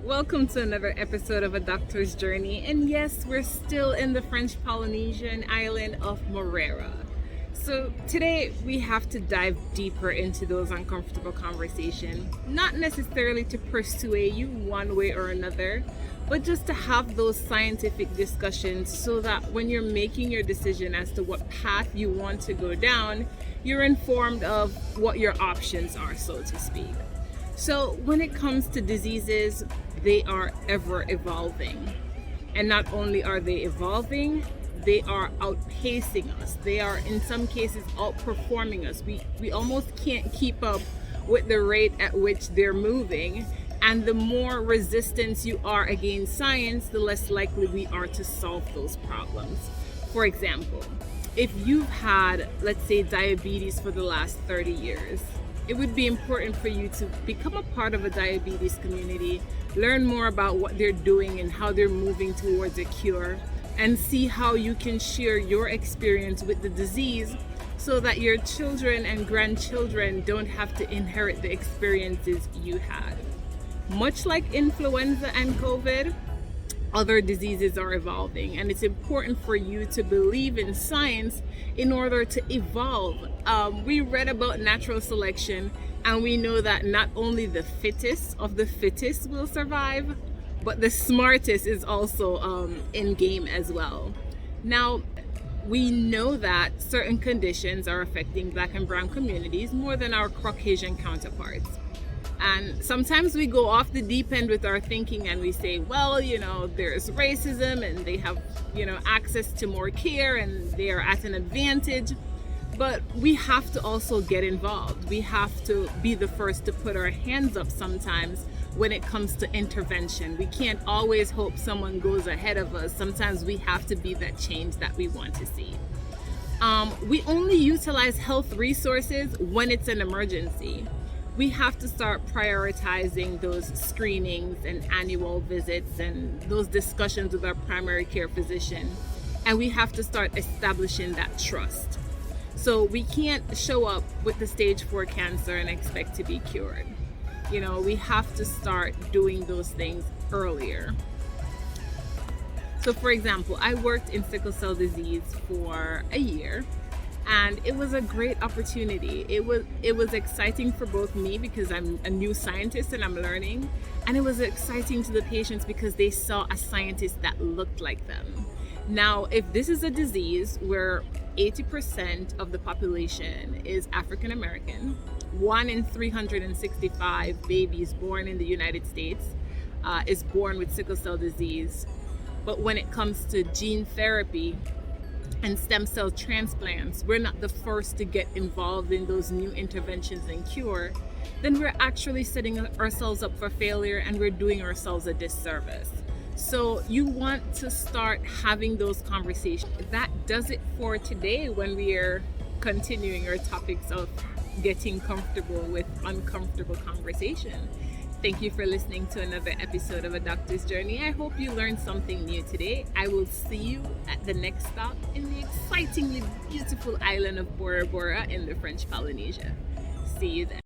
Welcome to another episode of A Doctor's Journey. And yes, we're still in the French Polynesian island of Morera. So today we have to dive deeper into those uncomfortable conversations, not necessarily to persuade you one way or another, but just to have those scientific discussions so that when you're making your decision as to what path you want to go down, you're informed of what your options are, so to speak. So when it comes to diseases, they are ever evolving. And not only are they evolving, they are outpacing us. They are in some cases outperforming us. We almost can't keep up with the rate at which they're moving. And the more resistance you are against science, the less likely we are to solve those problems. For example, if you've had, let's say, diabetes for the last 30 years, it would be important for you to become a part of a diabetes community, learn more about what they're doing and how they're moving towards a cure, and see how you can share your experience with the disease so that your children and grandchildren don't have to inherit the experiences you had. Much like influenza and COVID, other diseases are evolving, and it's important for you to believe in science in order to evolve. We read about natural selection, and we know that not only the fittest of the fittest will survive, but the smartest is also in game as well. Now, we know that certain conditions are affecting Black and brown communities more than our Caucasian counterparts. And sometimes we go off the deep end with our thinking and we say, well, there's racism and they have, access to more care and they are at an advantage. But we have to also get involved. We have to be the first to put our hands up sometimes when it comes to intervention. We can't always hope someone goes ahead of us. Sometimes we have to be that change that we want to see. We only utilize health resources when it's an emergency. We have to start prioritizing those screenings and annual visits and those discussions with our primary care physician. And we have to start establishing that trust. So we can't show up with the stage 4 cancer and expect to be cured. We have to start doing those things earlier. So for example, I worked in sickle cell disease for a year. And it was a great opportunity. It was exciting for both me because I'm a new scientist and I'm learning. And it was exciting to the patients because they saw a scientist that looked like them. Now, if this is a disease where 80% of the population is African American, 1 in 365 babies born in the United States is born with sickle cell disease. But when it comes to gene therapy, and stem cell transplants, we're not the first to get involved in those new interventions and cure, then we're actually setting ourselves up for failure and we're doing ourselves a disservice. So you want to start having those conversations. That does it for today when we are continuing our topics of getting comfortable with uncomfortable conversation. Thank you for listening to another episode of A Doctor's Journey. I hope you learned something new today. I will see you at the next stop in the excitingly beautiful island of Bora Bora in the French Polynesia. See you then.